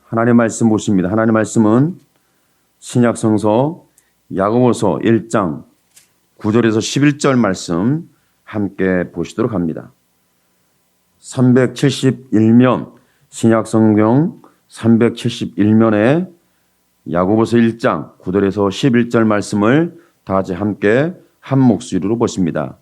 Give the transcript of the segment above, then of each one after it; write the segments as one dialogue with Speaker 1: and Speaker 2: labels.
Speaker 1: 하나님의 말씀 보십니다. 하나님의 말씀은 신약성서 야고보서 1장 9절에서 11절 말씀 함께 보시도록 합니다. 371면 신약성경 371면에 야고보서 1장 9절에서 11절 말씀을 다 같이 함께 한 목소리로 보십니다.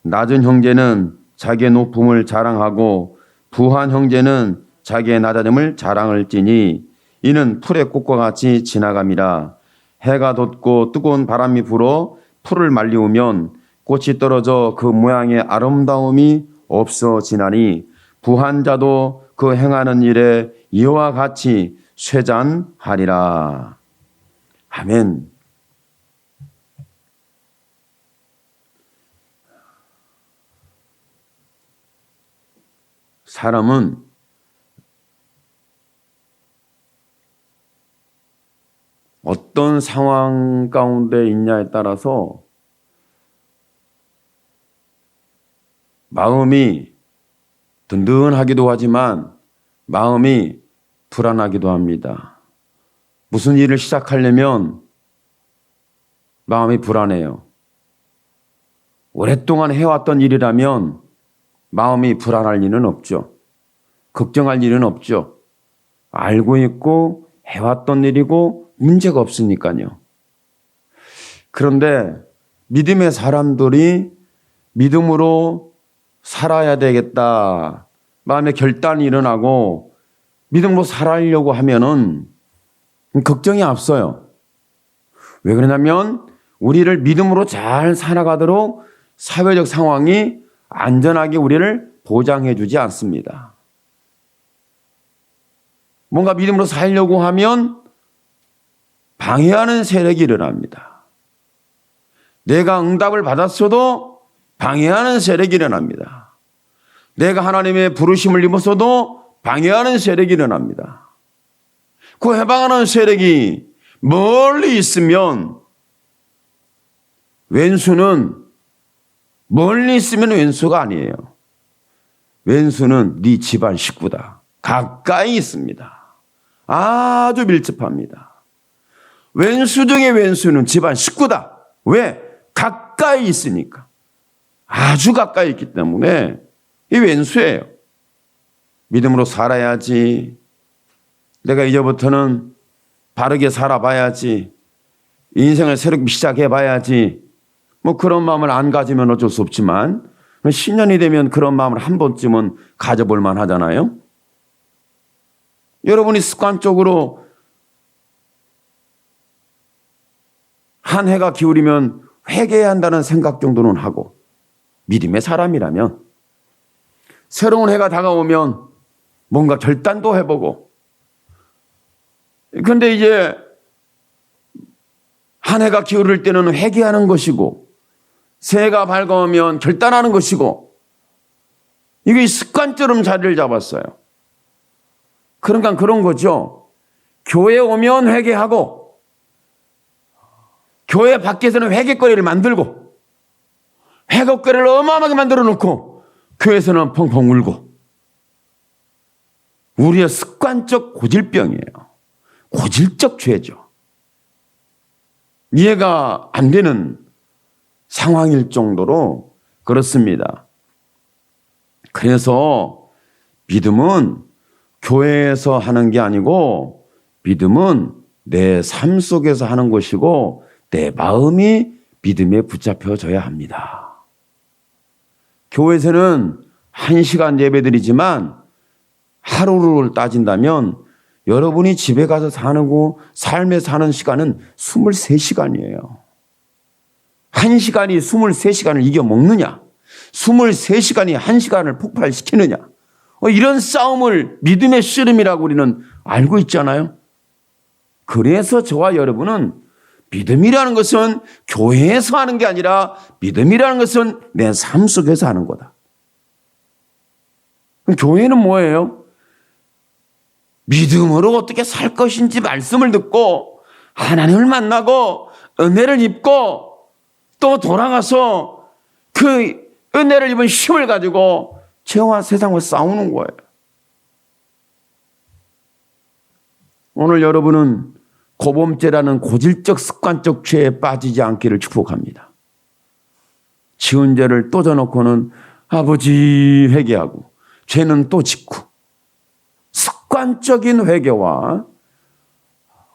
Speaker 1: 낮은 형제는 자기의 높음을 자랑하고 부한 형제는 자기의 낮아짐을 자랑할지니 이는 풀의 꽃과 같이 지나감이라. 해가 돋고 뜨거운 바람이 불어 풀을 말리우면 꽃이 떨어져 그 모양의 아름다움이 없어지나니 부한 자도 그 행하는 일에 이와 같이 쇠잔하리라. 아멘. 사람은 어떤 상황 가운데 있냐에 따라서 마음이 든든하기도 하지만 마음이 불안하기도 합니다. 무슨 일을 시작하려면 마음이 불안해요. 오랫동안 해왔던 일이라면 마음이 불안할 일은 없죠. 걱정할 일은 없죠. 알고 있고 해왔던 일이고 문제가 없으니까요. 그런데 믿음의 사람들이 믿음으로 살아야 되겠다. 마음에 결단이 일어나고 믿음으로 살아가려고 하면은 걱정이 앞서요. 왜 그러냐면 우리를 믿음으로 잘 살아가도록 사회적 상황이 안전하게 우리를 보장해 주지 않습니다. 뭔가 믿음으로 살려고 하면 방해하는 세력이 일어납니다. 내가 응답을 받았어도 방해하는 세력이 일어납니다. 내가 하나님의 부르심을 입었어도 방해하는 세력이 일어납니다. 그 해방하는 세력이 멀리 있으면 왼수는 멀리 있으면 왼수가 아니에요. 왼수는 네 집안 식구다. 가까이 있습니다. 아주 밀접합니다. 왼수 중에 왼수는 집안 식구다. 왜? 가까이 있으니까. 아주 가까이 있기 때문에 이 왼수예요. 믿음으로 살아야지. 내가 이제부터는 바르게 살아봐야지. 인생을 새롭게 시작해봐야지. 뭐 그런 마음을 안 가지면 어쩔 수 없지만 신년이 되면 그런 마음을 한 번쯤은 가져볼 만하잖아요. 여러분이 습관적으로 한 해가 기울이면 회개해야 한다는 생각 정도는 하고 믿음의 사람이라면 새로운 해가 다가오면 뭔가 결단도 해보고 그런데 이제 한 해가 기울을 때는 회개하는 것이고 새해가 밝아오면 결단하는 것이고 이게 습관처럼 자리를 잡았어요. 그러니까 그런 거죠. 교회 오면 회개하고 교회 밖에서는 회개거리를 만들고 회개거리를 어마어마하게 만들어 놓고 교회에서는 펑펑 울고 우리의 습관적 고질병이에요. 고질적 죄죠. 이해가 안 되는 상황일 정도로 그렇습니다. 그래서 믿음은 교회에서 하는 게 아니고 믿음은 내 삶 속에서 하는 것이고 내 마음이 믿음에 붙잡혀져야 합니다. 교회에서는 1시간 예배드리지만 하루를 따진다면 여러분이 집에 가서 사는 거 삶에 사는 시간은 23시간이에요. 1시간이 23시간을 이겨먹느냐? 23시간이 1시간을 폭발시키느냐? 이런 싸움을 믿음의 씨름이라고 우리는 알고 있잖아요. 그래서 저와 여러분은 믿음이라는 것은 교회에서 하는 게 아니라 믿음이라는 것은 내 삶 속에서 하는 거다. 그럼 교회는 뭐예요? 믿음으로 어떻게 살 것인지 말씀을 듣고 하나님을 만나고 은혜를 입고 또 돌아가서 그 은혜를 입은 힘을 가지고 죄와 세상과 싸우는 거예요. 오늘 여러분은 고범죄라는 고질적 습관적 죄에 빠지지 않기를 축복합니다. 지은 죄를 또 져놓고는 아버지 회개하고 죄는 또 짓고, 습관적인 회개와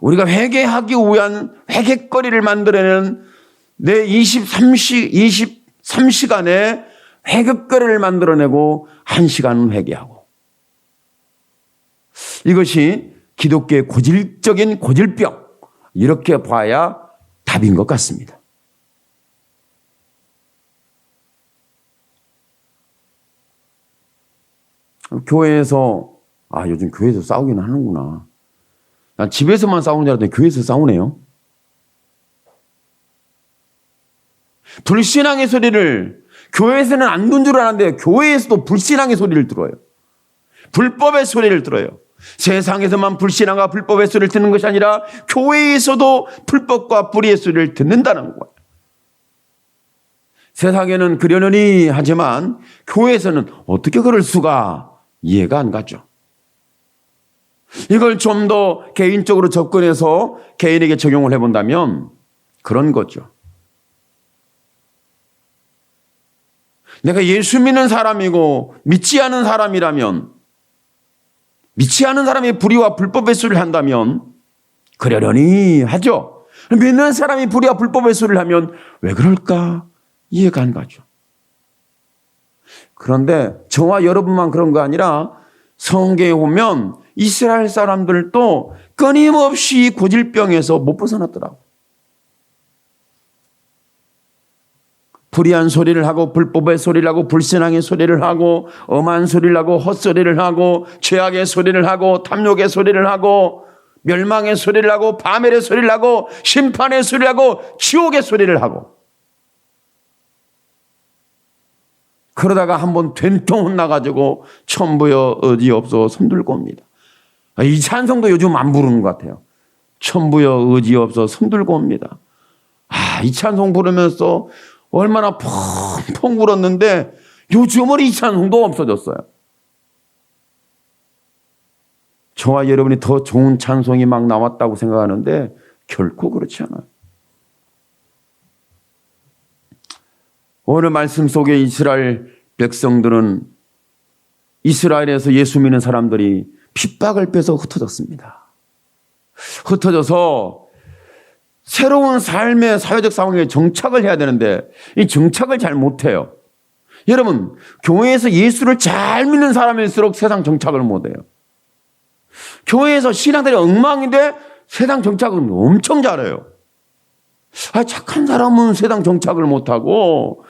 Speaker 1: 우리가 회개하기 위한 회개거리를 만들어내는 내 23시간의 회개거리를 만들어내고 1시간은 회개하고, 이것이 기독교의 고질적인 고질병, 이렇게 봐야 답인 것 같습니다. 교회에서, 요즘 교회에서 싸우긴 하는구나. 난 집에서만 싸우는 줄 알았더니 교회에서 싸우네요. 불신앙의 소리를 교회에서는 안 듣는 줄 알았는데 교회에서도 불신앙의 소리를 들어요. 불법의 소리를 들어요. 세상에서만 불신앙과 불법의 소리를 듣는 것이 아니라 교회에서도 불법과 불의의 소리를 듣는다는 거예요. 세상에는 그러려니 하지만 교회에서는 어떻게 그럴 수가 이해가 안 가죠. 이걸 좀 더 개인적으로 접근해서 개인에게 적용을 해본다면 그런 거죠. 내가 예수 믿는 사람이고 믿지 않은 사람이라면, 믿지 않은 사람이 불의와 불법의 소리를 한다면 그러려니 하죠. 믿는 사람이 불의와 불법의 소리를 하면 왜 그럴까 이해가 안 가죠. 그런데 저와 여러분만 그런 거 아니라 성경에 보면 이스라엘 사람들도 끊임없이 고질병에서 못 벗어났더라고. 불의한 소리를 하고 불법의 소리를 하고 불신앙의 소리를 하고 엄한 소리를 하고 헛소리를 하고 죄악의 소리를 하고 탐욕의 소리를 하고 멸망의 소리를 하고 파멸의 소리를 하고 심판의 소리를 하고 지옥의 소리를 하고, 그러다가 한번 된통 혼나가지고 천부여 의지 없어 손들고 옵니다. 이 찬송도 요즘 안 부르는 것 같아요. 천부여 의지 없어 손들고 옵니다. 이 찬송 부르면서 얼마나 펑펑 울었는데 요즘은 이 찬송도 없어졌어요. 저와 여러분이 더 좋은 찬송이 막 나왔다고 생각하는데 결코 그렇지 않아요. 오늘 말씀 속에 이스라엘 백성들은, 이스라엘에서 예수 믿는 사람들이 핍박을 빼서 흩어졌습니다. 흩어져서 새로운 삶의 사회적 상황에 정착을 해야 되는데 이 정착을 잘 못해요. 여러분, 교회에서 예수를 잘 믿는 사람일수록 세상 정착을 못해요. 교회에서 신앙들이 엉망인데 세상 정착은 엄청 잘해요. 착한 사람은 세상 정착을 못하고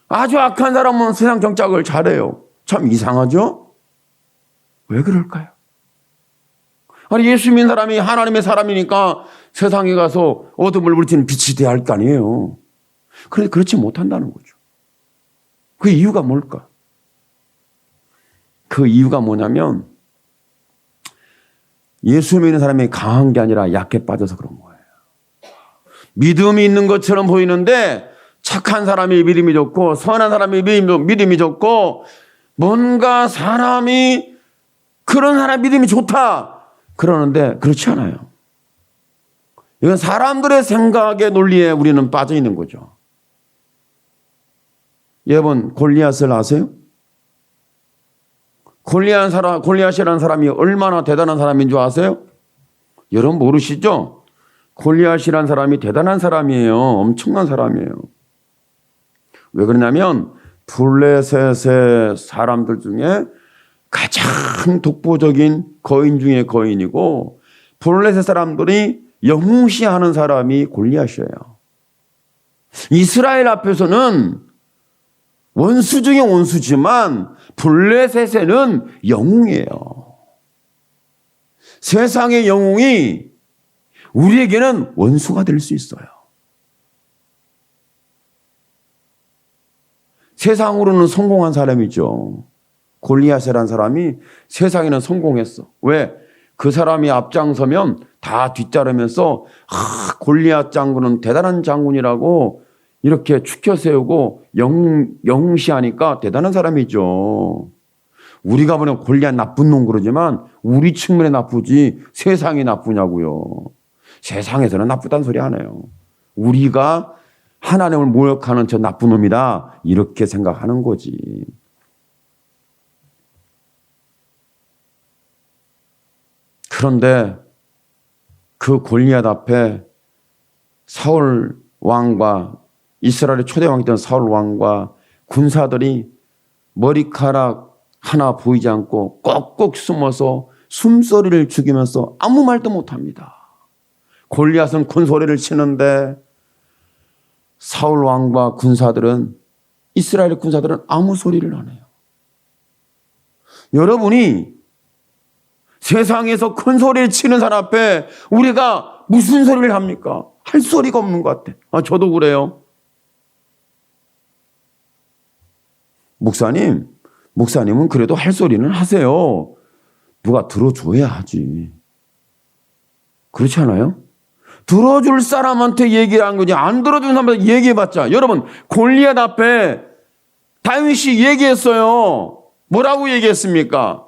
Speaker 1: 아주 악한 사람은 세상 정착을 잘해요. 참 이상하죠? 왜 그럴까요? 예수 믿는 사람이 하나님의 사람이니까 세상에 가서 어둠을 물리치는 빛이 되어야 할 거 아니에요. 그런데 그렇지 못한다는 거죠. 그 이유가 뭘까? 그 이유가 뭐냐면 예수 믿는 사람이 강한 게 아니라 약해 빠져서 그런 거예요. 믿음이 있는 것처럼 보이는데 착한 사람이 믿음이 좋고 선한 사람이 믿음이 좋고 뭔가 사람이 그런 사람 믿음이 좋다 그러는데 그렇지 않아요. 이건 사람들의 생각의 논리에 우리는 빠져 있는 거죠. 여러분, 골리앗을 아세요? 골리앗이라는 사람이 얼마나 대단한 사람인 줄 아세요? 여러분 모르시죠? 골리앗이라는 사람이 대단한 사람이에요. 엄청난 사람이에요. 왜 그러냐면 블레셋의 사람들 중에 가장 독보적인 거인 중에 거인이고, 블레셋 사람들이 영웅시하는 사람이 골리앗이에요. 이스라엘 앞에서는 원수 중에 원수지만 블레셋에는 영웅이에요. 세상의 영웅이 우리에게는 원수가 될 수 있어요. 세상으로는 성공한 사람이죠. 골리앗이라는 사람이 세상에는 성공했어. 왜? 그 사람이 앞장서면 다 뒤따르면서 골리앗 장군은 대단한 장군이라고 이렇게 추켜 세우고 영시하니까 대단한 사람이죠. 우리가 보면 골리앗 나쁜 놈 그러지만 우리 측면에 나쁘지 세상이 나쁘냐고요. 세상에서는 나쁘다는 소리 안 해요. 우리가 하나님을 모욕하는 저 나쁜 놈이다 이렇게 생각하는 거지. 그런데 그 골리앗 앞에 사울 왕과 이스라엘의 초대 왕이던 사울 왕과 군사들이 머리카락 하나 보이지 않고 꼭꼭 숨어서 숨소리를 죽이면서 아무 말도 못합니다. 골리앗은 큰 소리를 치는데 사울 왕과 군사들은 이스라엘의 군사들은 아무 소리를 안 해요. 여러분이 세상에서 큰 소리를 치는 사람 앞에 우리가 무슨 소리를 합니까? 할 소리가 없는 것 같아. 저도 그래요. 목사님은 그래도 할 소리는 하세요. 누가 들어줘야 하지. 그렇지 않아요? 들어줄 사람한테 얘기를 한 거지. 안 들어준 사람한테 얘기해봤자. 여러분, 골리앗 앞에 다윗이 얘기했어요. 뭐라고 얘기했습니까?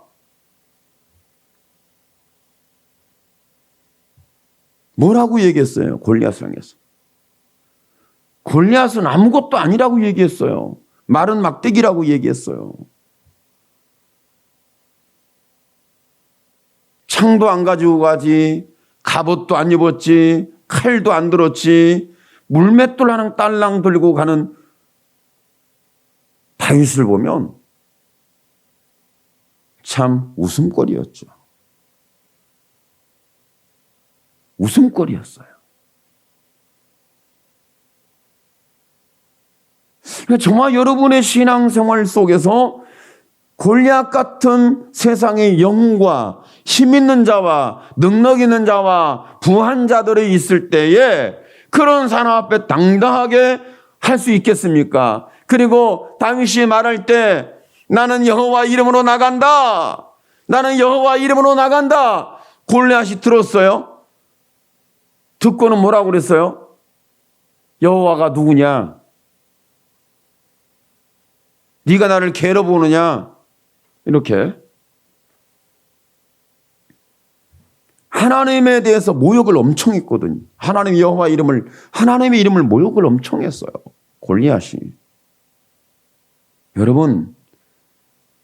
Speaker 1: 뭐라고 얘기했어요? 골리앗을 향해서. 골리앗은 아무것도 아니라고 얘기했어요. 마른 막대기라고 얘기했어요. 창도 안 가지고 가지, 갑옷도 안 입었지, 칼도 안 들었지, 물맷돌 하나 딸랑 들고 가는 다윗을 보면 참 웃음거리였죠. 웃음거리였어요. 정말 여러분의 신앙생활 속에서 골리앗 같은 세상의 영과 힘 있는 자와 능력 있는 자와 부한 자들이 있을 때에 그런 사람 앞에 당당하게 할 수 있겠습니까? 그리고 다윗이 말할 때 나는 여호와 이름으로 나간다. 나는 여호와 이름으로 나간다. 골리앗이 들었어요. 듣고는 뭐라고 그랬어요? 여호와가 누구냐? 네가 나를 개로 보느냐? 이렇게 하나님에 대해서 모욕을 엄청 했거든요. 하나님의 이름을 모욕을 엄청 했어요. 골리앗이. 여러분,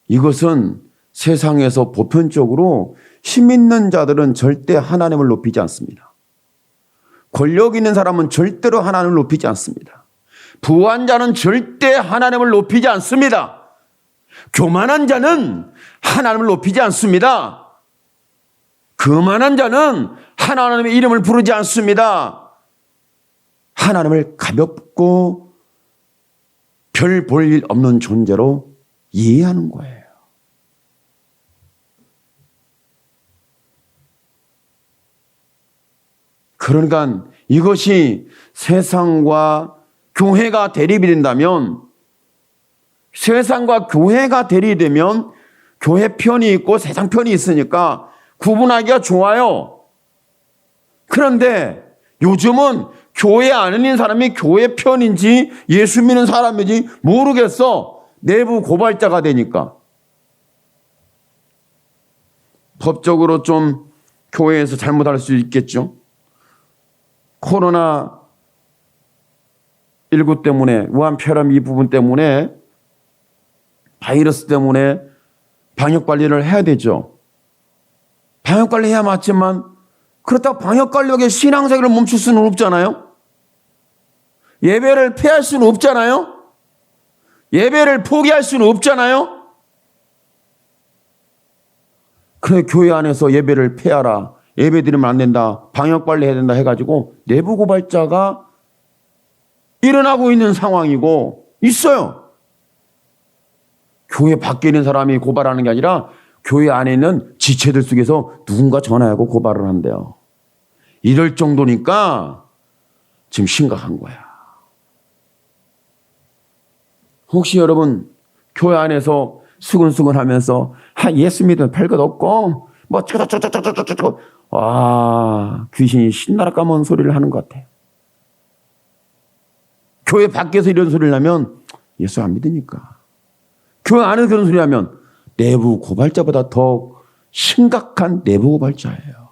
Speaker 1: 이것은 세상에서 보편적으로 힘 있는 자들은 절대 하나님을 높이지 않습니다. 권력 있는 사람은 절대로 하나님을 높이지 않습니다. 부한 자는 절대 하나님을 높이지 않습니다. 교만한 자는 하나님을 높이지 않습니다. 거만한 자는 하나님의 이름을 부르지 않습니다. 하나님을 가볍고 별 볼 일 없는 존재로 이해하는 거예요. 그러니까 이것이 세상과 교회가 대립이 된다면, 세상과 교회가 대립이 되면 교회 편이 있고 세상 편이 있으니까 구분하기가 좋아요. 그런데 요즘은 교회 안에 있는 사람이 교회 편인지 예수 믿는 사람인지 모르겠어. 내부 고발자가 되니까. 법적으로 좀 교회에서 잘못할 수 있겠죠. 코로나19 때문에, 우한폐렴 이 부분 때문에, 바이러스 때문에 방역관리를 해야 되죠. 방역관리 해야 맞지만 그렇다고 방역관리의 신앙생활을 멈출 수는 없잖아요. 예배를 폐할 수는 없잖아요. 예배를 포기할 수는 없잖아요. 그래, 교회 안에서 예배를 폐하라, 예배 드리면 안 된다, 방역관리 해야 된다 해가지고 내부 고발자가 일어나고 있는 상황이고 있어요. 교회 밖에 있는 사람이 고발하는 게 아니라 교회 안에 있는 지체들 속에서 누군가 전화하고 고발을 한대요. 이럴 정도니까 지금 심각한 거야. 혹시 여러분 교회 안에서 수근수근 하면서 예수 믿으면 별것 없고 뭐 저저저저저저저 귀신이 신나라 까먹은 소리를 하는 것 같아요. 교회 밖에서 이런 소리를 하면 예수 안 믿으니까. 교회 안에서 그런 소리 하면 내부 고발자보다 더 심각한 내부 고발자예요.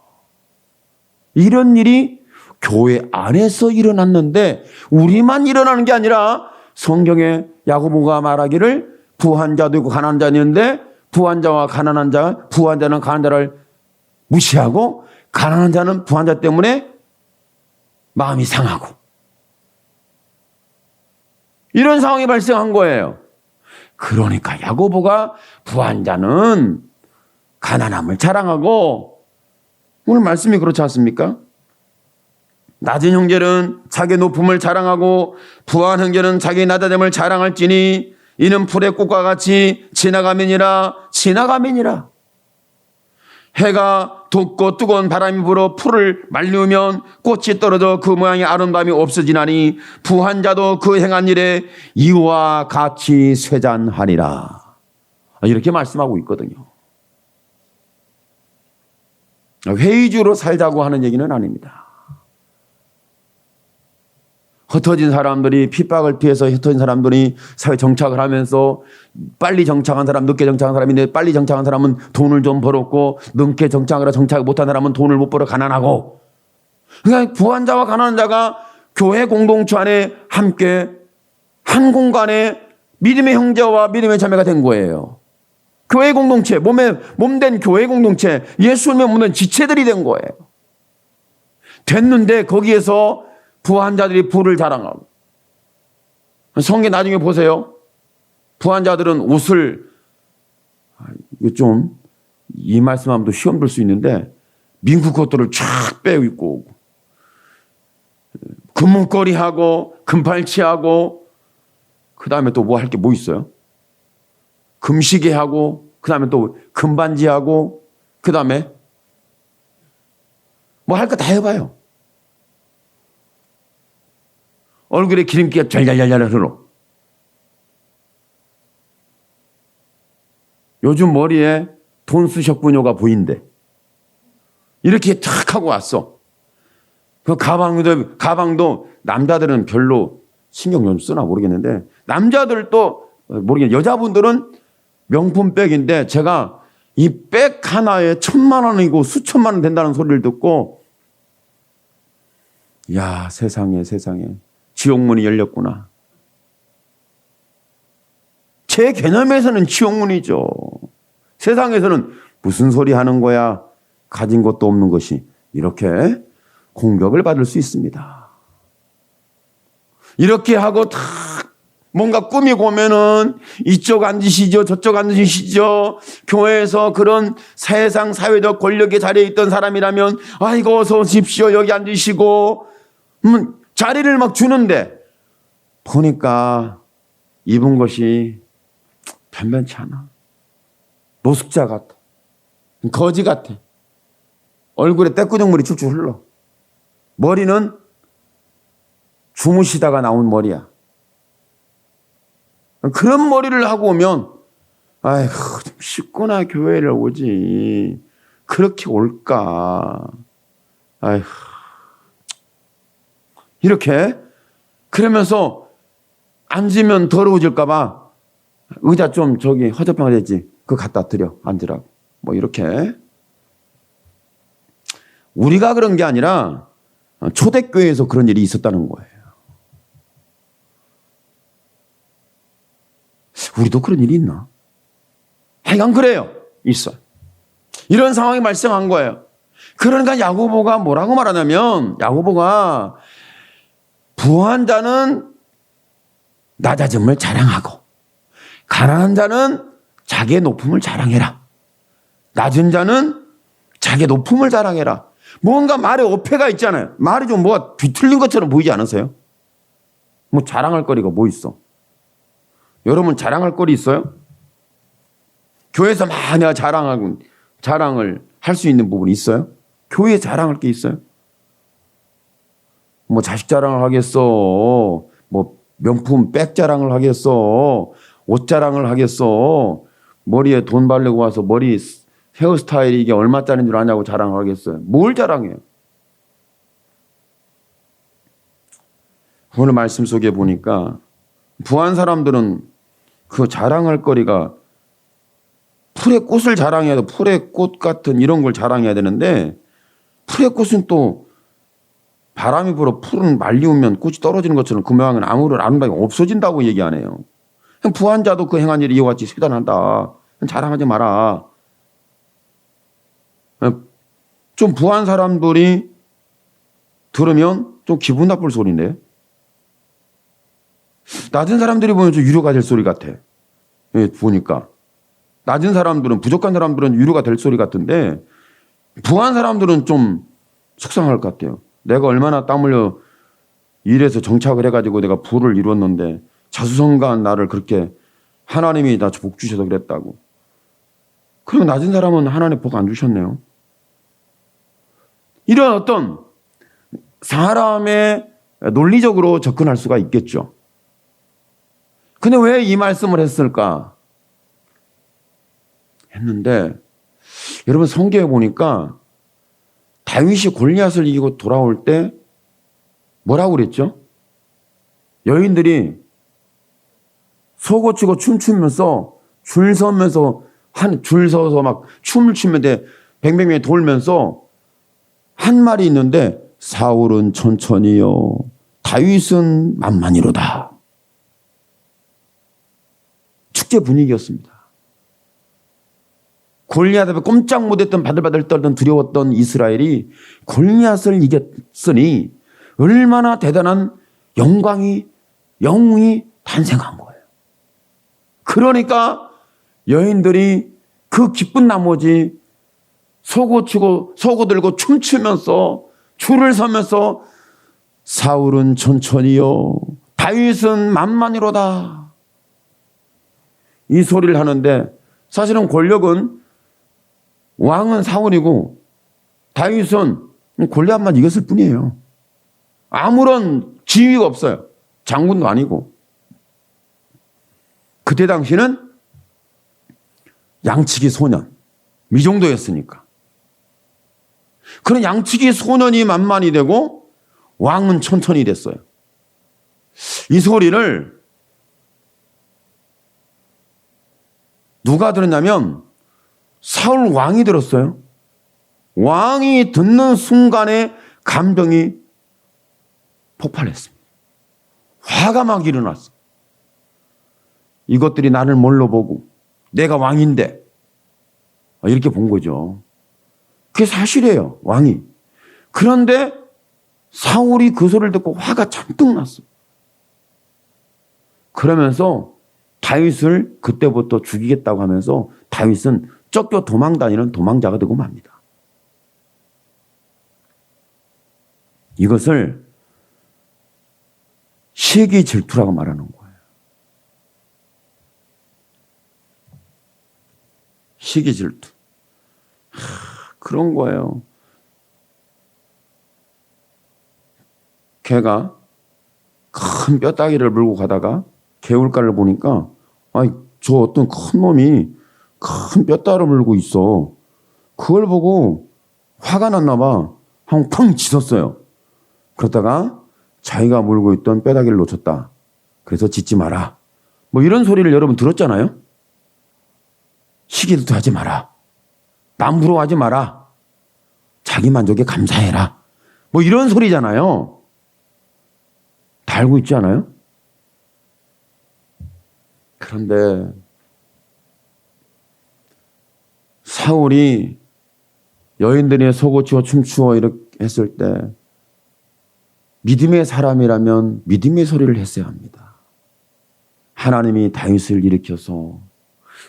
Speaker 1: 이런 일이 교회 안에서 일어났는데 우리만 일어나는 게 아니라 성경에 야고보가 말하기를 부한 자도 있고 가난한 자도 있는데 부한 자와 가난한 자, 부한 자는 가난한 자를 무시하고 가난한 자는 부한 자 때문에 마음이 상하고 이런 상황이 발생한 거예요. 그러니까 야고보가 부한 자는 가난함을 자랑하고 오늘 말씀이 그렇지 않습니까? 낮은 형제는 자기 높음을 자랑하고 부한 형제는 자기 낮아짐을 자랑할지니 이는 풀의 꽃과 같이 지나가면이라. 해가 돋고 뜨거운 바람이 불어 풀을 말리우면 꽃이 떨어져 그 모양의 아름다움이 없어지나니 부한 자도 그 행한 일에 이와 같이 쇠잔하리라. 이렇게 말씀하고 있거든요. 회의주로 살자고 하는 얘기는 아닙니다. 흩어진 사람들이 핍박을 피해서 흩어진 사람들이 사회 정착을 하면서 빨리 정착한 사람, 늦게 정착한 사람인데 빨리 정착한 사람은 돈을 좀 벌었고 늦게 정착을 못한 사람은 돈을 못 벌어 가난하고 그러니까 부한 자와 가난한 자가 교회 공동체 안에 함께 한 공간에 믿음의 형제와 믿음의 자매가 된 거예요. 교회 공동체, 몸된 교회 공동체, 예수님의 몸된 지체들이 된 거예요. 됐는데 거기에서 부한 자들이 부를 자랑하고 성경 나중에 보세요. 부한 자들은 옷을 좀 이 말씀하면 시험 들 수 있는데 민국 것들을 쫙 빼고 입고 금문거리하고 금팔찌하고 그 다음에 또 뭐 할 게 뭐 있어요? 금시계하고 그 다음에 또 금반지하고 그 다음에 뭐 할 거 다 해봐요. 얼굴에 기름기가 잘잘잘잘 흘러. 요즘 머리에 돈 쓰셨군요가 보인대. 이렇게 탁 하고 왔어. 그 가방도 남자들은 별로 신경 좀 쓰나 모르겠는데 남자들도 모르겠는데 여자분들은 명품 백인데 제가 이 백 하나에 1,000만 원이고 수천만 원 된다는 소리를 듣고 야 세상에 지옥문이 열렸구나. 제 개념에서는 지옥문이죠. 세상에서는 무슨 소리 하는 거야. 가진 것도 없는 것이. 이렇게 공격을 받을 수 있습니다. 이렇게 하고 다 뭔가 꾸미고 오면은 이쪽 앉으시죠. 저쪽 앉으시죠. 교회에서 그런 세상 사회적 권력의 자리에 있던 사람이라면 아이고 어서 오십시오. 여기 앉으시고 자리를 막 주는데 보니까 입은 것이 변변치 않아. 노숙자 같아. 거지 같아. 얼굴에 떼꾸정물이 줄줄 흘러. 머리는 주무시다가 나온 머리야. 그런 머리를 하고 오면 아이고 좀 쉽구나 교회를 오지. 그렇게 올까. 아이고. 이렇게 그러면서 앉으면 더러워질까 봐 의자 좀 저기 허접한 거 됐지. 그거 갖다 드려 앉으라고. 뭐 이렇게. 우리가 그런 게 아니라 초대교회에서 그런 일이 있었다는 거예요. 우리도 그런 일이 있나? 하여간 그래요. 있어. 이런 상황이 발생한 거예요. 그러니까 야고보가 뭐라고 말하냐면 야고보가 부한 자는 낮아짐을 자랑하고 가난한 자는 자기의 높음을 자랑해라. 낮은 자는 자기의 높음을 자랑해라. 뭔가 말에 어폐가 있잖아요. 말이 좀 뭐가 뒤틀린 것처럼 보이지 않으세요? 뭐 자랑할 거리가 뭐 있어? 여러분 자랑할 거리 있어요? 교회에서 막 내가 자랑을 할 수 있는 부분이 있어요? 교회에 자랑할 게 있어요? 뭐 자식 자랑을 하겠어? 뭐 명품 백 자랑을 하겠어? 옷 자랑을 하겠어? 머리에 돈 바르고 와서 머리 헤어스타일이 이게 얼마짜리인 줄 아냐고 자랑을 하겠어요? 뭘 자랑해요? 오늘 말씀 속에 보니까 부한 사람들은 그 자랑할 거리가 풀의 꽃을 자랑해야 돼. 풀의 꽃 같은 이런 걸 자랑해야 되는데 풀의 꽃은 또 바람이 불어 풀은 말리우면 꽃이 떨어지는 것처럼 그 모양은 아무런 아름다움이 없어진다고 얘기 안 해요. 부한자도 그 행한 일이 이와 같이 세단한다. 자랑하지 마라. 좀 부한 사람들이 들으면 좀 기분 나쁠 소리인데 낮은 사람들이 보면 좀 위로가 될 소리 같아. 보니까 낮은 사람들은 부족한 사람들은 위로가 될 소리 같은데 부한 사람들은 좀 속상할 것 같아요. 내가 얼마나 땀 흘려 일해서 정착을 해가지고 내가 부를 이뤘는데 자수성가한 나를 그렇게 하나님이 다 복 주셔서 그랬다고. 그럼 낮은 사람은 하나님 복 안 주셨네요. 이런 어떤 사람의 논리적으로 접근할 수가 있겠죠. 근데 왜 이 말씀을 했을까? 했는데 여러분 성경에 보니까 다윗이 골리앗을 이기고 돌아올 때 뭐라고 그랬죠? 여인들이 속옷치고 춤추면서 줄 서면서 줄 서서 막 춤을 추는데 뱅뱅뱅 돌면서 한 말이 있는데 사울은 천천히요 다윗은 만만히로다. 축제 분위기였습니다. 골리앗 앞에 꼼짝 못했던 바들바들 떨던 두려웠던 이스라엘이 골리앗을 이겼으니 얼마나 대단한 영광이 탄생한 거예요. 그러니까 여인들이 그 기쁜 나머지 속옷 들고 춤추면서 줄을 서면서 사울은 천천히요 다윗은 만만히로다 이 소리를 하는데 사실은 권력은 왕은 사울이고 다윗은 골리앗만 이겼을 뿐이에요. 아무런 지위가 없어요. 장군도 아니고. 그때 당시는 양치기 소년 이 정도였으니까. 그런 양치기 소년이 만만히 되고 왕은 천천히 됐어요. 이 소리를 누가 들었냐면 사울 왕이 들었어요. 왕이 듣는 순간에 감정이 폭발했습니다. 화가 막 일어났어. 이것들이 나를 뭘로 보고 내가 왕인데 이렇게 본 거죠. 그게 사실이에요. 왕이. 그런데 사울이 그 소리를 듣고 화가 잔뜩 났어. 그러면서 다윗을 그때부터 죽이겠다고 하면서 다윗은 쫓겨 도망다니는 도망자가 되고 맙니다. 이것을 시기 질투라고 말하는 거예요. 시기 질투. 그런 거예요. 개가 큰 뼈다귀를 물고 가다가 개울가를 보니까 저 어떤 큰 놈이 큰 뼈다귀를 물고 있어. 그걸 보고 화가 났나 봐. 한 펑 짖었어요. 그러다가 자기가 물고 있던 뼈다귀를 놓쳤다. 그래서 짖지 마라. 뭐 이런 소리를 여러분 들었잖아요. 시기도 하지 마라. 남 부러워하지 마라. 자기 만족에 감사해라. 뭐 이런 소리잖아요. 다 알고 있지 않아요? 그런데 사울이 여인들이 속옷치고 춤추어 이렇게 했을 때 믿음의 사람이라면 믿음의 소리를 했어야 합니다. 하나님이 다윗을 일으켜서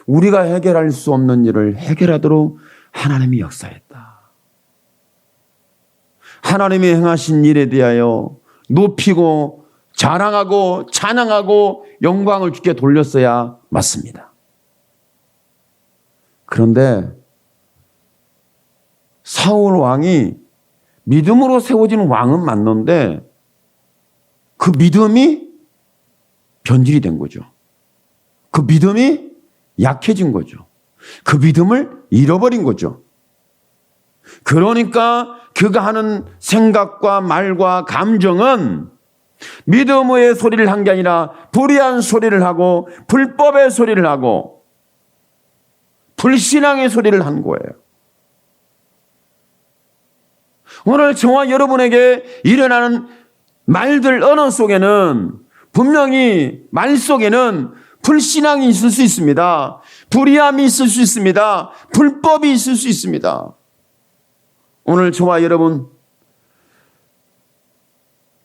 Speaker 1: 우리가 해결할 수 없는 일을 해결하도록 하나님이 역사했다. 하나님이 행하신 일에 대하여 높이고 자랑하고 찬양하고 영광을 주께 돌렸어야 맞습니다. 그런데 사울 왕이 믿음으로 세워진 왕은 맞는데 그 믿음이 변질이 된 거죠. 그 믿음이 약해진 거죠. 그 믿음을 잃어버린 거죠. 그러니까 그가 하는 생각과 말과 감정은 믿음의 소리를 한 게 아니라 불의한 소리를 하고 불법의 소리를 하고 불신앙의 소리를 한 거예요. 오늘 저와 여러분에게 일어나는 말들 언어 속에는 분명히 말 속에는 불신앙이 있을 수 있습니다. 불의함이 있을 수 있습니다. 불법이 있을 수 있습니다. 오늘 저와 여러분,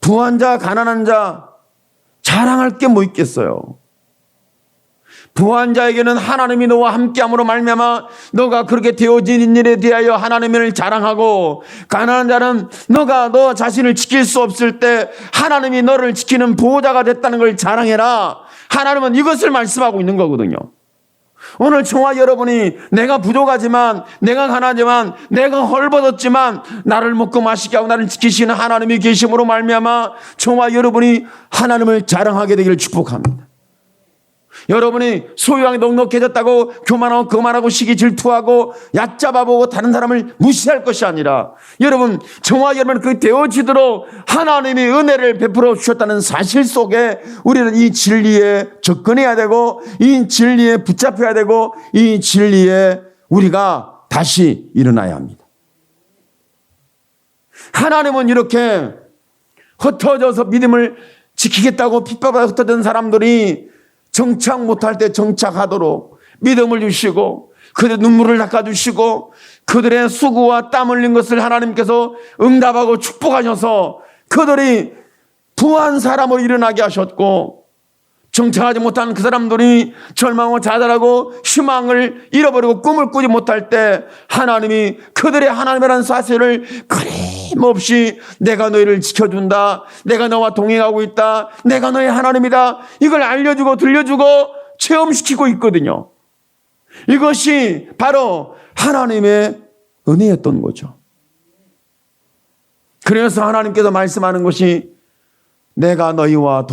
Speaker 1: 부한 자, 가난한 자, 자랑할 게 뭐 있겠어요? 부한 자에게는 하나님이 너와 함께함으로 말미암아 너가 그렇게 되어진 일에 대하여 하나님을 자랑하고, 가난한 자는 너가 너 자신을 지킬 수 없을 때 하나님이 너를 지키는 보호자가 됐다는 걸 자랑해라. 하나님은 이것을 말씀하고 있는 거거든요. 오늘 저와 여러분이 내가 부족하지만, 내가 가난하지만, 내가 헐벗었지만 나를 먹고 마시게 하고 나를 지키시는 하나님이 계심으로 말미암아 저와 여러분이 하나님을 자랑하게 되기를 축복합니다. 여러분이 소유왕이 넉넉해졌다고 교만하고 거만하고 시기 질투하고 얕잡아보고 다른 사람을 무시할 것이 아니라, 여러분, 저와 여러분 그 되어지도록 하나님이 은혜를 베풀어 주셨다는 사실 속에 우리는 이 진리에 접근해야 되고, 이 진리에 붙잡혀야 되고, 이 진리에 우리가 다시 일어나야 합니다. 하나님은 이렇게 흩어져서 믿음을 지키겠다고 핍박받아 흩어진 사람들이 정착 못할 때 정착하도록 믿음을 주시고, 그들의 눈물을 닦아주시고, 그들의 수고와 땀 흘린 것을 하나님께서 응답하고 축복하셔서 그들이 부한 사람으로 일어나게 하셨고, 정착하지 못한 그 사람들이 절망하고 좌절하고 희망을 잃어버리고 꿈을 꾸지 못할 때 하나님이 그들의 하나님이라는 사실을 끊임없이 내가 너희를 지켜준다, 내가 너와 동행하고 있다, 내가 너의 하나님이다, 이걸 알려주고 들려주고 체험시키고 있거든요. 이것이 바로 하나님의 은혜였던 거죠. 그래서 하나님께서 말씀하는 것이 내가 너희와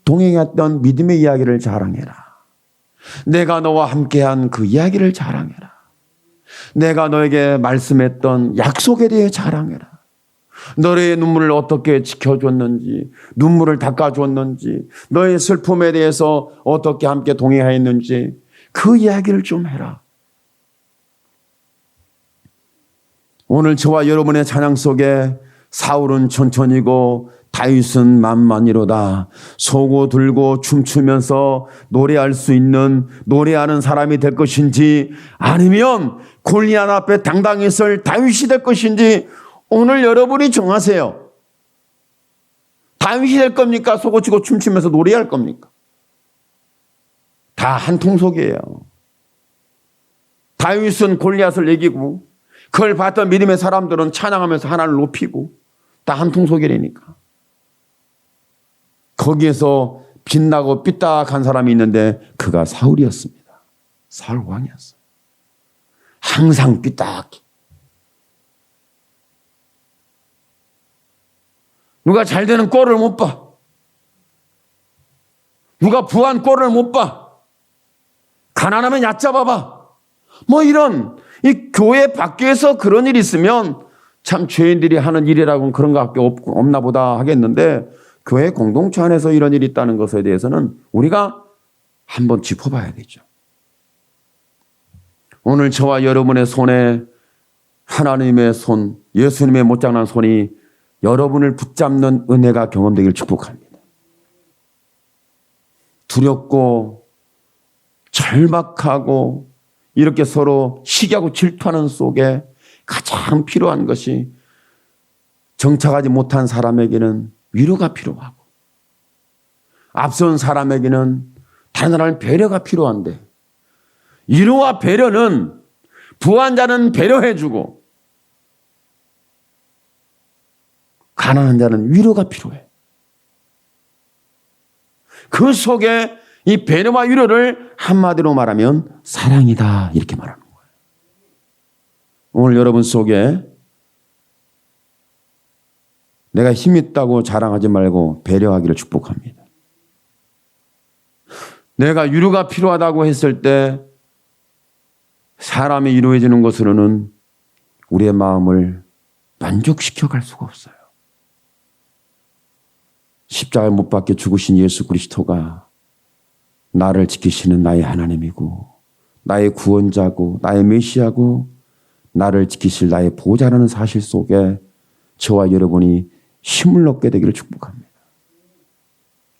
Speaker 1: 동행했던 믿음의 이야기를 자랑해라. 내가 너와 함께한 그 이야기를 자랑해라. 내가 너에게 말씀했던 약속에 대해 자랑해라. 너의 눈물을 어떻게 지켜줬는지, 눈물을 닦아줬는지, 너의 슬픔에 대해서 어떻게 함께 동행하였는지 그 이야기를 좀 해라. 오늘 저와 여러분의 찬양 속에 사울은 천천히고 다윗은 만만이로다, 소고 들고 춤추면서 노래할 수 있는 노래하는 사람이 될 것인지, 아니면 골리앗 앞에 당당히 설 다윗이 될 것인지 오늘 여러분이 정하세요. 다윗이 될 겁니까? 소고 치고 춤추면서 노래할 겁니까? 다 한 통속이에요. 다윗은 골리앗을 이기고 그걸 봤던 믿음의 사람들은 찬양하면서 하나님을 높이고, 다 한 통속이라니까. 거기에서 빛나고 삐딱한 사람이 있는데 그가 사울이었습니다. 사울 왕이었어요. 항상 삐딱해. 누가 잘 되는 꼴을 못 봐. 누가 부한 꼴을 못 봐. 가난하면 얕잡아봐. 뭐 이런, 이 교회 밖에서 그런 일이 있으면 참 죄인들이 하는 일이라고는 그런 것밖에 없나 보다 하겠는데, 교회 공동체 안에서 이런 일이 있다는 것에 대해서는 우리가 한번 짚어봐야 되죠. 오늘 저와 여러분의 손에 하나님의 손, 예수님의 못장난 손이 여러분을 붙잡는 은혜가 경험되길 축복합니다. 두렵고 절박하고 이렇게 서로 시기하고 질투하는 속에 가장 필요한 것이, 정착하지 못한 사람에게는 위로가 필요하고, 앞선 사람에게는 다른 사람의 배려가 필요한데, 위로와 배려는 부한 자는 배려해주고 가난한 자는 위로가 필요해. 그 속에 이 배려와 위로를 한마디로 말하면 사랑이다, 이렇게 말하는 거예요. 오늘 여러분 속에 내가 힘 있다고 자랑하지 말고 배려하기를 축복합니다. 내가 위로가 필요하다고 했을 때 사람이 위로해주는 것으로는 우리의 마음을 만족시켜 갈 수가 없어요. 십자가에 못 박혀 죽으신 예수 그리스도가 나를 지키시는 나의 하나님이고 나의 구원자고 나의 메시아고 나를 지키실 나의 보호자라는 사실 속에 저와 여러분이 힘을 얻게 되기를 축복합니다.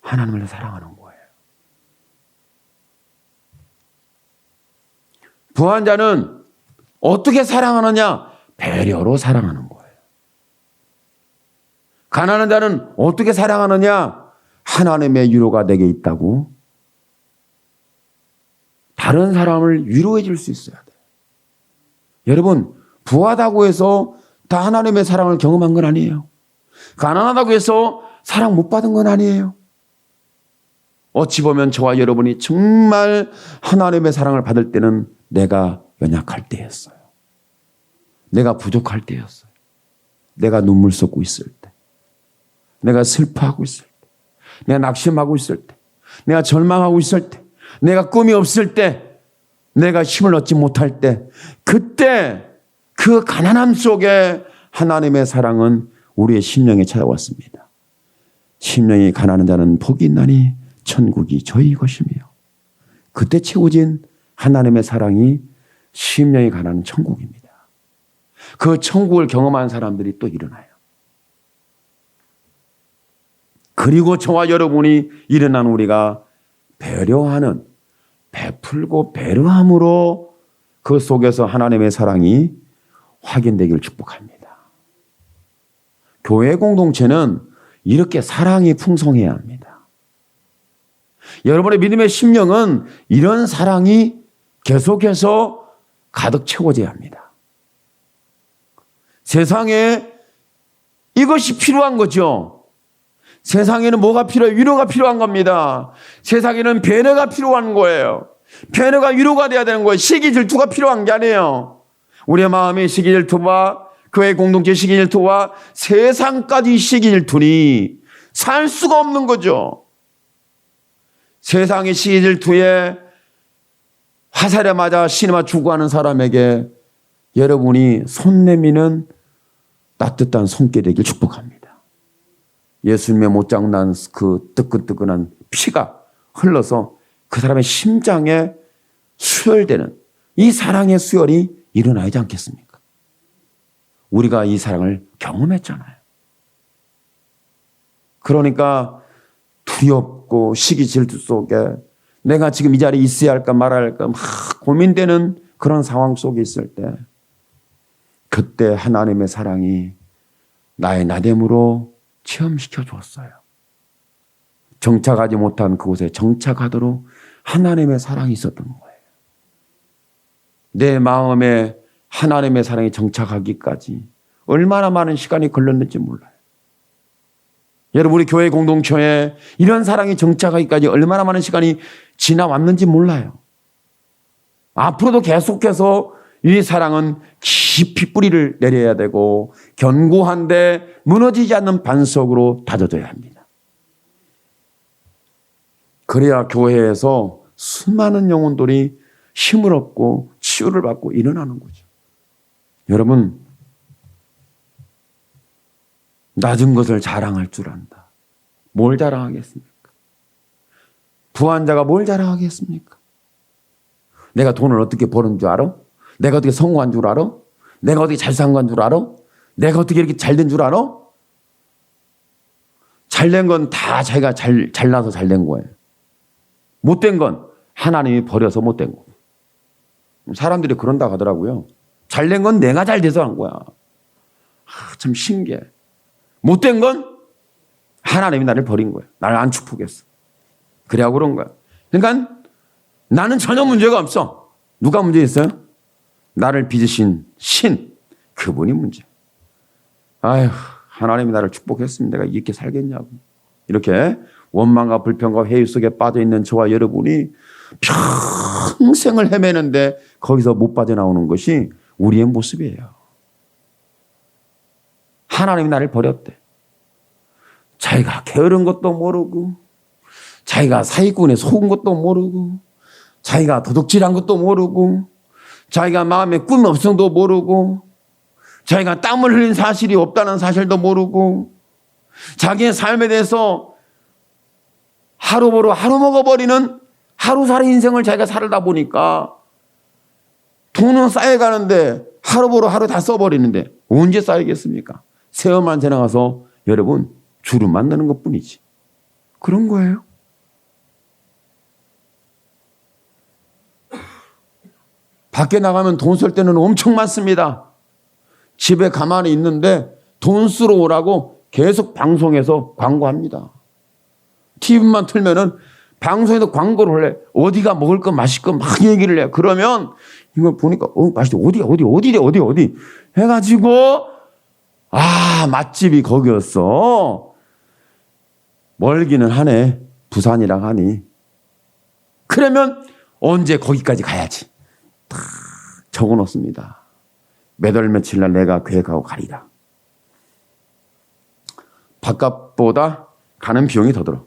Speaker 1: 하나님을 사랑하는 거예요. 부한 자는 어떻게 사랑하느냐? 배려로 사랑하는 거예요. 가난한 자는 어떻게 사랑하느냐? 하나님의 위로가 내게 있다고 다른 사람을 위로해 줄 수 있어야 돼요. 여러분, 부하다고 해서 다 하나님의 사랑을 경험한 건 아니에요. 가난하다고 해서 사랑 못 받은 건 아니에요. 어찌 보면 저와 여러분이 정말 하나님의 사랑을 받을 때는 내가 연약할 때였어요. 내가 부족할 때였어요. 내가 눈물 쏟고 있을 때. 내가 슬퍼하고 있을 때. 내가 낙심하고 있을 때. 내가 절망하고 있을 때. 내가 꿈이 없을 때. 내가 힘을 얻지 못할 때. 그때 그 가난함 속에 하나님의 사랑은 우리의 심령에 찾아왔습니다. 심령이 가난한 자는 복이 있나니 천국이 저희 것이며 그때 채워진 하나님의 사랑이 심령이 가난한 천국입니다. 그 천국을 경험한 사람들이 또 일어나요. 그리고 저와 여러분이 일어난 우리가 배려하는 베풀고 배려함으로 그 속에서 하나님의 사랑이 확인되기를 축복합니다. 교회 공동체는 이렇게 사랑이 풍성해야 합니다. 여러분의 믿음의 심령은 이런 사랑이 계속해서 가득 채워져야 합니다. 세상에 이것이 필요한 거죠. 세상에는 뭐가 필요해요? 위로가 필요한 겁니다. 세상에는 배려가 필요한 거예요. 배려가 위로가 돼야 되는 거예요. 시기 질투가 필요한 게 아니에요. 우리의 마음의 시기 질투와 교회 공동체 시기 질투와 세상까지 시기 질투니 살 수가 없는 거죠. 세상의 시기 질투에 화살에 맞아 신음아 죽어가는 사람에게 여러분이 손 내미는 따뜻한 손길이 되길 축복합니다. 예수님의 못장 난 그 뜨끈뜨끈한 피가 흘러서 그 사람의 심장에 수혈되는 이 사랑의 수혈이 일어나지 않겠습니까? 우리가 이 사랑을 경험했잖아요. 그러니까 두렵고 시기 질투 속에 내가 지금 이 자리에 있어야 할까 말아야 할까 막 고민되는 그런 상황 속에 있을 때 그때 하나님의 사랑이 나의 나됨으로 체험시켜 주었어요. 정착하지 못한 그곳에 정착하도록 하나님의 사랑이 있었던 거예요. 내 마음에 하나님의 사랑이 정착하기까지 얼마나 많은 시간이 걸렸는지 몰라요. 여러분, 우리 교회 공동체에 이런 사랑이 정착하기까지 얼마나 많은 시간이 지나왔는지 몰라요. 앞으로도 계속해서 이 사랑은 깊이 뿌리를 내려야 되고 견고한데 무너지지 않는 반석으로 다져져야 합니다. 그래야 교회에서 수많은 영혼들이 힘을 얻고 치유를 받고 일어나는 거죠. 여러분, 낮은 것을 자랑할 줄 안다. 뭘 자랑하겠습니까? 부한 자가 뭘 자랑하겠습니까? 내가 돈을 어떻게 버는 줄 알아? 내가 어떻게 성공한 줄 알아? 내가 어떻게 잘 산 건 줄 알아? 내가 어떻게 이렇게 잘 된 줄 알아? 잘된 건 다 자기가 잘나서 잘된 거예요. 못된 건 하나님이 버려서 못된 거예요. 사람들이 그런다 하더라고요. 잘된 건 내가 잘 돼서 한 거야. 참 신기해. 못된 건 하나님이 나를 버린 거예요. 나를 안 축복했어. 그래야 그런 거야. 그러니까 나는 전혀 문제가 없어. 누가 문제 있어요? 나를 빚으신 신, 그분이 문제. 아휴, 하나님이 나를 축복했으면 내가 이렇게 살겠냐고. 이렇게 원망과 불평과 회의 속에 빠져있는 저와 여러분이 평생을 헤매는데 거기서 못 빠져나오는 것이 우리의 모습이에요. 하나님이 나를 버렸대. 자기가 게으른 것도 모르고 자기가 사기꾼에 속은 것도 모르고 자기가 도둑질한 것도 모르고 자기가 마음에 꿈이 없음도 모르고 자기가 땀을 흘린 사실이 없다는 사실도 모르고 자기의 삶에 대해서 하루 보러 하루 먹어버리는 하루살이 인생을 자기가 살다 보니까 돈은 쌓여가는데 하루 보러 하루 다 써버리는데 언제 쌓이겠습니까? 세월만 지나가서 여러분 주름 만드는 것뿐이지. 그런 거예요. 밖에 나가면 돈 쓸 때는 엄청 많습니다. 집에 가만히 있는데 돈 쓰러 오라고 계속 방송에서 광고합니다. TV만 틀면은 방송에서 광고를 해. 어디가 먹을 거 맛있을 거 막 얘기를 해. 그러면 이거 보니까 맛있다. 어디 해가지고 맛집이 거기였어. 멀기는 하네. 부산이랑 하니. 그러면 언제 거기까지 가야지. 다 적어놓습니다. 몇 월 며칠 날 내가 계획하고 가리라. 바깥보다 가는 비용이 더 들어.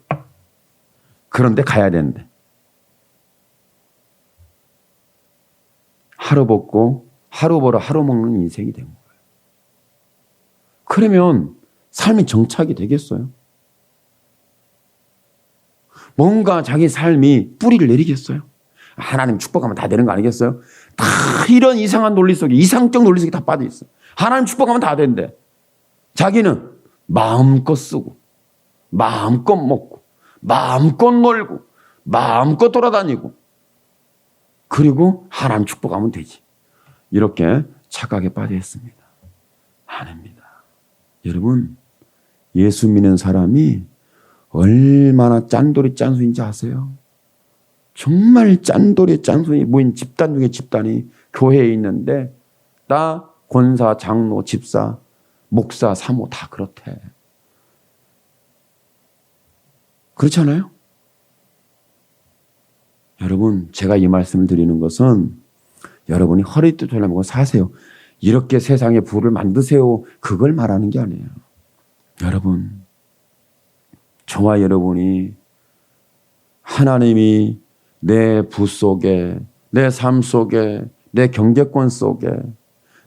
Speaker 1: 그런데 가야 되는데. 하루 먹고 하루 벌어 하루 먹는 인생이 된 거예요. 그러면 삶이 정착이 되겠어요? 뭔가 자기 삶이 뿌리를 내리겠어요? 하나님 축복하면 다 되는 거 아니겠어요? 다 이런 이상한 논리 속에, 이상적 논리 속에 다 빠져 있어. 하나님 축복하면 다 된대. 자기는 마음껏 쓰고, 마음껏 먹고, 마음껏 놀고, 마음껏 돌아다니고, 그리고 하나님 축복하면 되지. 이렇게 착각에 빠져 있습니다. 아닙니다. 여러분, 예수 믿는 사람이 얼마나 짠돌이 짠수인지 아세요? 정말 짠돌이 짠순이 모인 집단 중에 집단이 교회에 있는데 다 권사, 장로, 집사, 목사, 사모 다 그렇대. 그렇지 않아요? 여러분, 제가 이 말씀을 드리는 것은 여러분이 허리띠 돌려먹고 사세요. 이렇게 세상에 부를 만드세요. 그걸 말하는 게 아니에요. 여러분, 저와 여러분이 하나님이 내 부 속에, 내 삶 속에, 내 경제권 속에,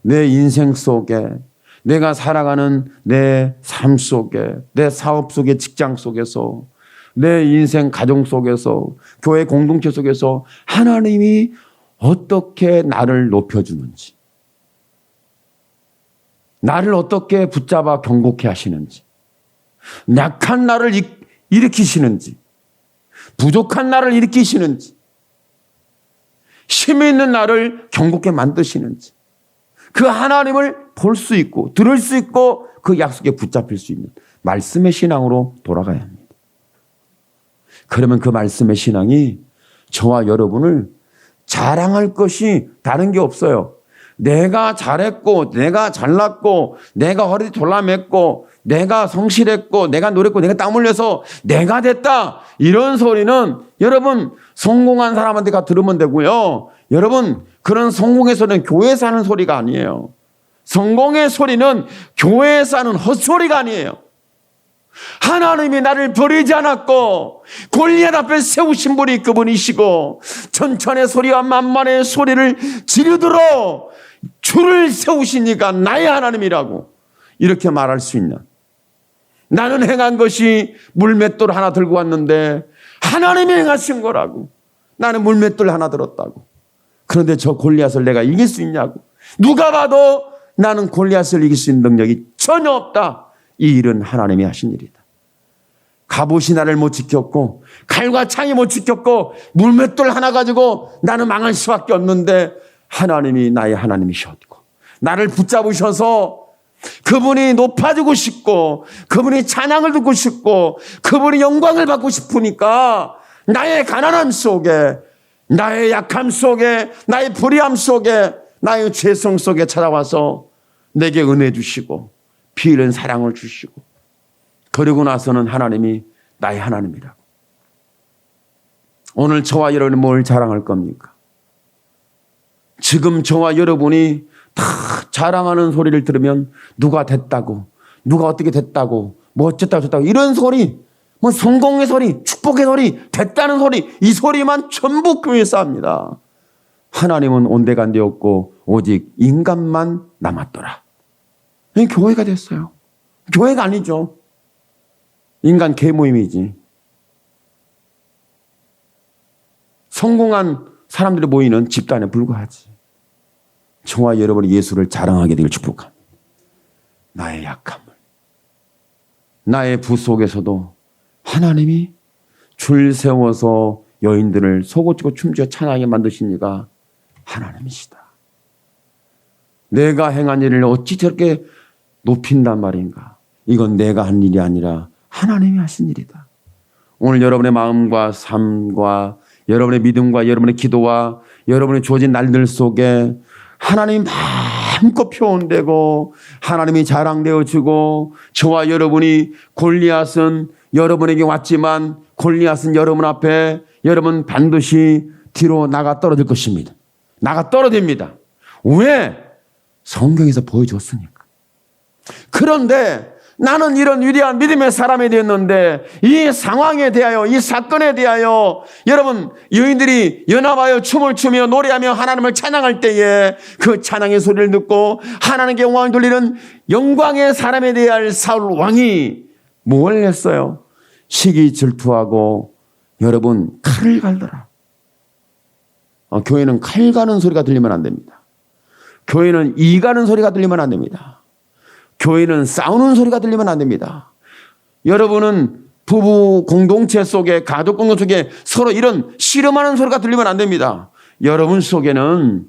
Speaker 1: 내 인생 속에, 내가 살아가는 내 삶 속에, 내 사업 속에, 직장 속에서, 내 인생 가정 속에서, 교회 공동체 속에서 하나님이 어떻게 나를 높여주는지, 나를 어떻게 붙잡아 경고케 하시는지, 약한 나를 일으키시는지, 부족한 나를 일으키시는지, 힘이 있는 나를 경고케 만드시는지, 그 하나님을 볼 수 있고 들을 수 있고 그 약속에 붙잡힐 수 있는 말씀의 신앙으로 돌아가야 합니다. 그러면 그 말씀의 신앙이 저와 여러분을 자랑할 것이 다른 게 없어요. 내가 잘했고, 내가 잘났고, 내가 허리 돌라맸고, 내가 성실했고, 내가 노력했고, 내가 땀 흘려서 내가 됐다. 이런 소리는 여러분 성공한 사람한테 가 들으면 되고요. 여러분, 그런 성공의 소리는 교회에서 하는 소리가 아니에요. 성공의 소리는 교회에서 하는 헛소리가 아니에요. 하나님이 나를 버리지 않았고 골리앗 앞에 세우신 분이 그분이시고 천천의 소리와 만만의 소리를 지르도록 주를 세우시니까 나의 하나님이라고 이렇게 말할 수 있는, 나는 행한 것이 물맷돌 하나 들고 왔는데 하나님이 행하신 거라고, 나는 물맷돌 하나 들었다고. 그런데 저 골리앗을 내가 이길 수 있냐고. 누가 봐도 나는 골리앗을 이길 수 있는 능력이 전혀 없다. 이 일은 하나님이 하신 일이다. 갑옷이 나를 못 지켰고 칼과 창이 못 지켰고 물맷돌 하나 가지고 나는 망할 수밖에 없는데 하나님이 나의 하나님이셨고 나를 붙잡으셔서 그분이 높아지고 싶고 그분이 찬양을 듣고 싶고 그분이 영광을 받고 싶으니까 나의 가난함 속에, 나의 약함 속에, 나의 불의함 속에, 나의 죄성 속에 찾아와서 내게 은혜 주시고 피 흘린 사랑을 주시고, 그러고 나서는 하나님이 나의 하나님이라고. 오늘 저와 여러분이 뭘 자랑할 겁니까? 지금 저와 여러분이 다 자랑하는 소리를 들으면 누가 됐다고, 누가 어떻게 됐다고, 뭐 어쨌다고 저쨌다고 이런 소리, 뭐 성공의 소리, 축복의 소리, 됐다는 소리, 이 소리만 전부 교회에서 합니다. 하나님은 온데간데 없고 오직 인간만 남았더라. 교회가 됐어요. 교회가 아니죠. 인간 개모임이지. 성공한 사람들이 모이는 집단에 불과하지. 저와 여러분이 예수를 자랑하게 되길 축복합니다. 나의 약함을, 나의 부 속에서도 하나님이 줄 세워서 여인들을 소고치고 춤추어 찬양하게 만드신 이가 하나님이시다. 내가 행한 일을 어찌 저렇게 높인단 말인가? 이건 내가 한 일이 아니라 하나님이 하신 일이다. 오늘 여러분의 마음과 삶과 여러분의 믿음과 여러분의 기도와 여러분의 주어진 날들 속에 하나님이 마음껏 표현되고 하나님이 자랑되어지고 저와 여러분이 골리앗은 여러분에게 왔지만 골리앗은 여러분 앞에 여러분 반드시 뒤로 나가 떨어질 것입니다. 나가 떨어집니다. 왜? 성경에서 보여줬으니까. 그런데 나는 이런 위대한 믿음의 사람이 되었는데 이 상황에 대하여 이 사건에 대하여 여러분 여인들이 연합하여 춤을 추며 노래하며 하나님을 찬양할 때에 그 찬양의 소리를 듣고 하나님께 영광을 돌리는 영광의 사람에 대할 사울 왕이 뭘 했어요? 시기 질투하고 여러분 칼을 갈더라. 교회는 칼 가는 소리가 들리면 안 됩니다. 교회는 이 가는 소리가 들리면 안 됩니다. 교회는 싸우는 소리가 들리면 안 됩니다. 여러분은 부부 공동체 속에 가족 공동체 속에 서로 이런 씨름하는 소리가 들리면 안 됩니다. 여러분 속에는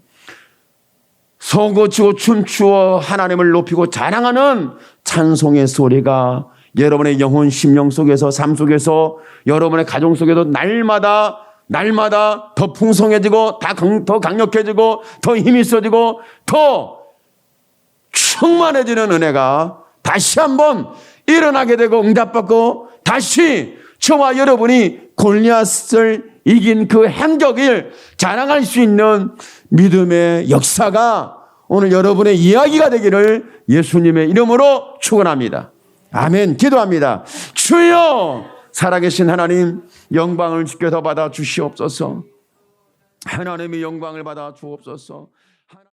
Speaker 1: 서고치고 춤추어 하나님을 높이고 자랑하는 찬송의 소리가 여러분의 영혼 심령 속에서 삶 속에서 여러분의 가정 속에도 날마다 더 풍성해지고 더 강력해지고 더 힘이 있어지고 더 충만해지는 은혜가 다시 한번 일어나게 되고 응답받고 다시 저와 여러분이 골리앗을 이긴 그 행적을 자랑할 수 있는 믿음의 역사가 오늘 여러분의 이야기가 되기를 예수님의 이름으로 축원합니다. 아멘. 기도합니다. 주여 살아계신 하나님 영광을 주께 더 받아 주시옵소서. 하나님의 영광을 받아 주옵소서.